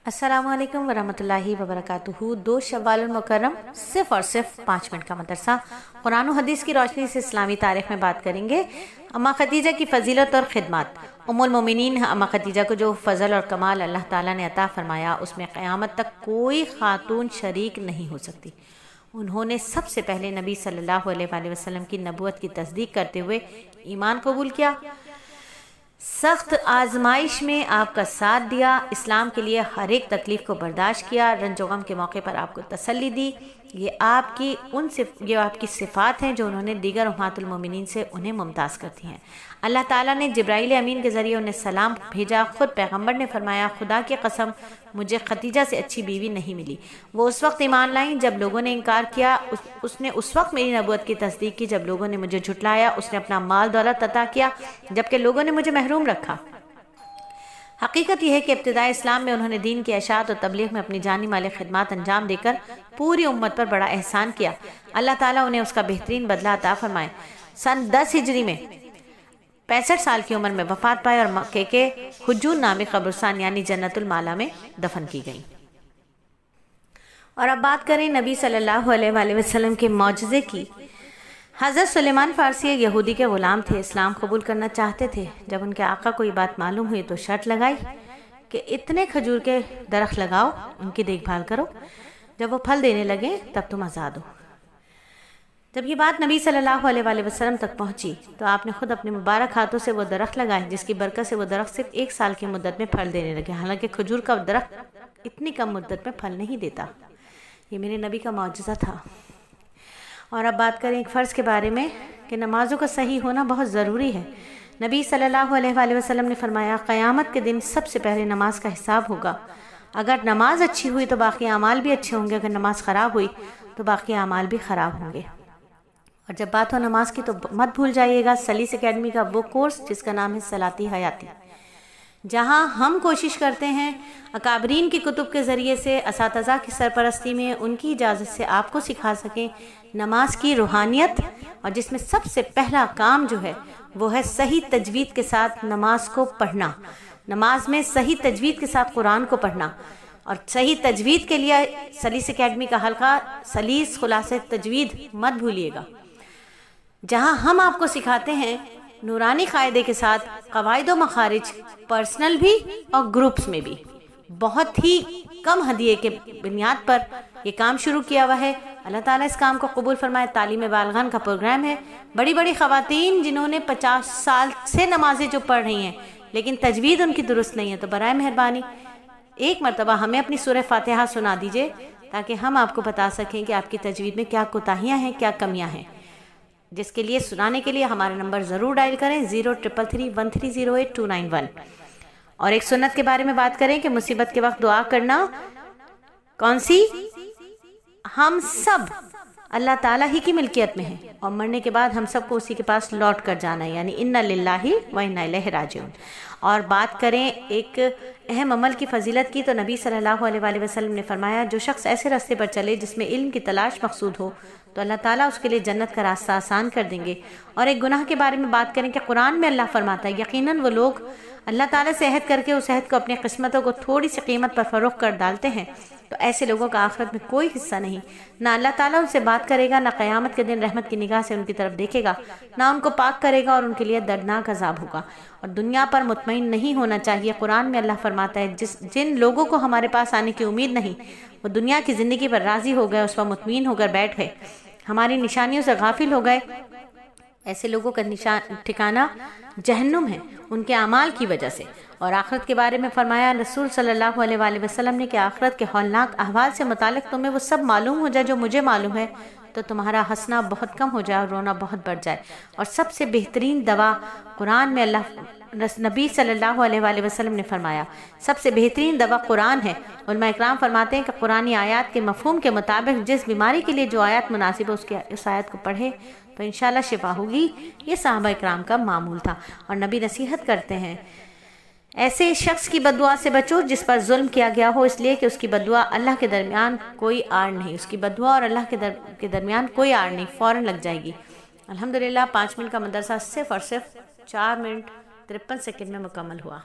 अस्सलामु अलैकुम वरहमतुल्लाहि वबरकातुहू। 2 शव्वाल मुकर्रम सिर्फ और सिर्फ 5 मिनट का मदरसा कुरान और हदीस की रोशनी से इस्लामी तारीख में बात करेंगे। अम्मा खदीजा की फजीलत और खिदमत। उम्मुल मोमिनीन अम्मा खदीजा को जो फजल और कमाल अल्लाह ताला ने अता फरमाया उसमें क़यामत तक कोई खातून शरीक नहीं हो सकती। उन्होंने सबसे पहले नबी सल्लल्लाहु अलैहि वसल्लम की नबूवत की तस्दीक करते हुए ईमान कबूल किया, सख्त आजमाइश में आपका साथ दिया, इस्लाम के लिए हर एक तकलीफ को बर्दाश्त किया, रंजो गम के मौके पर आपको तसल्ली दी। ये आपकी सिफ़ात हैं जो उन्होंने दीगर उम्महातुल मोमिनीन से उन्हें मुमताज़ करती हैं। अल्लाह ताला ने जिब्राइल अमीन के ज़रिए उन्हें सलाम भेजा। ख़ुद पैगम्बर ने फरमाया, खुदा की कसम मुझे खदीजा से अच्छी बीवी नहीं मिली। वो उस वक्त ईमान लाईं जब लोगों ने इनकार किया। उसने उस वक्त मेरी नबूवत की तस्दीक की जब लोगों ने मुझे झुटलाया। उसने अपना माल दौलत अता किया जबकि लोगों ने मुझे महरूम रखा। हकीकत यह है कि इब्तिदाई इस्लाम में उन्होंने दीन की इशाअत और तबलीग में अपनी जानी माली खिदमत अंजाम देकर पूरी उम्मत पर बड़ा एहसान किया। अल्लाह ताला उन्हें उसका बेहतरीन बदला अता फरमाए। सन 10 हिजरी में 65 साल की उम्र में वफात पाए और मक्के के हुजूर नामी कब्रिस्तान यानी जन्नतुल माला में दफन की गई। और अब बात करें नबी सल्लल्लाहु अलैहि वसल्लम के मौजज़े की। हज़रत सुलेमान फ़ारसी एक यहूदी के ग़ुलाम थे, इस्लाम कबूल करना चाहते थे। जब उनके आका को ये बात मालूम हुई तो शर्त लगाई कि इतने खजूर के दरख्त लगाओ, उनकी देखभाल करो, जब वो फल देने लगे तब तुम आज़ाद हो। जब ये बात नबी सल्लल्लाहु अलैहि वसल्लम तक पहुंची तो आपने खुद अपने मुबारक हाथों से वो दरख्त लगाए जिसकी बरकत से वो दरख्त सिर्फ 1 साल की मुद्दत में फल देने लगे। हालांकि खजूर का दरख्त इतनी कम मुद्दत में फल नहीं देता। ये मेरे नबी का मौजज़ा था। और अब बात करें एक फ़र्ज़ के बारे में कि नमाज़ों का सही होना बहुत ज़रूरी है। नबी सल्लल्लाहु अलैहि वसल्लम ने फरमाया, क़यामत के दिन सबसे पहले नमाज का हिसाब होगा। अगर नमाज अच्छी हुई तो बाकी अमाल भी अच्छे होंगे, अगर नमाज ख़राब हुई तो बाकी अमाल भी ख़राब होंगे। और जब बात हो नमाज की तो मत भूल जाइएगा सलीस एकेडमी का वो कोर्स जिसका नाम है सलाती हयाती, जहां हम कोशिश करते हैं अकाबरीन की कुतुब के ज़रिए से असातिज़ा की सरपरस्ती में उनकी इजाज़त से आपको सिखा सकें नमाज की रूहानियत। और जिसमें सबसे पहला काम जो है वो है सही तजवीद के साथ नमाज को पढ़ना। नमाज में सही तजवीद के साथ कुरान को पढ़ना। और सही तजवीद के लिए सलीस एकेडमी का हल्का सलीस खुलासे तजवीद मत भूलिएगा, जहां हम आपको सिखाते हैं नूरानी कायदे के साथ कवायद व मखारिज, पर्सनल भी और ग्रुप्स में भी। बहुत ही कम हदिये के बुनियाद पर ये काम शुरू किया हुआ है। अल्लाह ताला इस काम को कबूल फरमाए। तालीम बालगान का प्रोग्राम है। बड़ी बड़ी ख़वातीन जिन्होंने 50 साल से नमाजें जो पढ़ रही हैं लेकिन तजवीद उनकी दुरुस्त नहीं है, तो बराए मेहरबानी एक मरतबा हमें अपनी सूरह फातिहा सुना दीजिए ताकि हम आपको बता सकें कि आपकी तजवीद में क्या कोताहियाँ हैं, क्या कमियाँ हैं। जिसके लिए सुनाने के लिए हमारा नंबर ज़रूर डायल करें 03331308 और एक सुन्नत के बारे में बात करें कि मुसीबत के वक्त दुआ करना कौन सी, हम सब अल्लाह ताला ही की मिल्कियत में है और मरने के बाद हम सबको उसी के पास लौट कर जाना है, यानी इन्ना लिल्लाहि व इन्ना इलैहि राजिऊन। और बात करें एक अहम अमल की फजीलत की तो नबी सल्लल्लाहु अलैहि वसल्लम ने फरमाया, जो शख्स ऐसे रास्ते पर चले जिसमें इल्म की तलाश मकसूद हो तो अल्लाह ताला उसके लिए जन्नत का रास्ता आसान कर देंगे। और एक गुनाह के बारे में बात करें कि कुरान में अल्लाह फरमाता है, यकीनन वो लोग अल्लाह ताला से अहद करके उस अहद को अपनी किस्मतों को थोड़ी सी कीमत पर फरोख्त कर डालते हैं, तो ऐसे लोगों का आखिरत में कोई हिस्सा नहीं। ना अल्लाह ताला उनसे बात करेगा, ना क़यामत के दिन रहमत की निगाह से उनकी तरफ देखेगा, ना उनको पाक करेगा और उनके लिए दर्दनाक अज़ाब होगा। और दुनिया पर मुतमईन नहीं होना चाहिए। कुरान में अल्लाह फरमाता है, जिन लोगों को हमारे पास आने की उम्मीद नहीं वो दुनिया की ज़िंदगी पर राज़ी हो गए, उस पर मुतमईन होकर बैठ गए, हमारी निशानियों से गाफिल हो गए, ऐसे लोगों का ठिकाना जहन्नुम है उनके अमाल की वजह से। और आखिरत के बारे में फरमाया रसूल सल्लल्लाहु अलैहि वसल्लम ने कि आखिरत के हौलनाक अहवाल से मुतालिक तुम्हें वो सब मालूम हो जाए जो मुझे मालूम है तो तुम्हारा हंसना बहुत कम हो जाए और रोना बहुत बढ़ जाए। और सबसे बेहतरीन दवा कुरान में नबी सल्लल्लाहु अलैहि वसल्लम ने फरमाया सबसे बेहतरीन दवा कुरान है। उलमा इकराम फरमाते हैं कि कुरानी आयत के मफहूम के मुताबिक जिस बीमारी के लिए जो आयत मुनासिब है उस आयत को पढ़े तो इंशाल्लाह शिफा होगी। ये सहाबा इकराम का मामूल था। और नबी नसीहत करते हैं, ऐसे शख्स की बद्दुआ से बचो जिस पर जुल्म किया गया हो, इसलिए कि उसकी बद्दुआ अल्लाह के दरमियान कोई आड़ नहीं, उसकी बद्दुआ और अल्लाह के दरमियान कोई आड़ नहीं, फ़ौरन लग जाएगी। अल्हम्दुलिल्लाह 5 मिनट का मदरसा सिर्फ और सिर्फ 4 मिनट 53 सेकंड में मुकम्मल हुआ।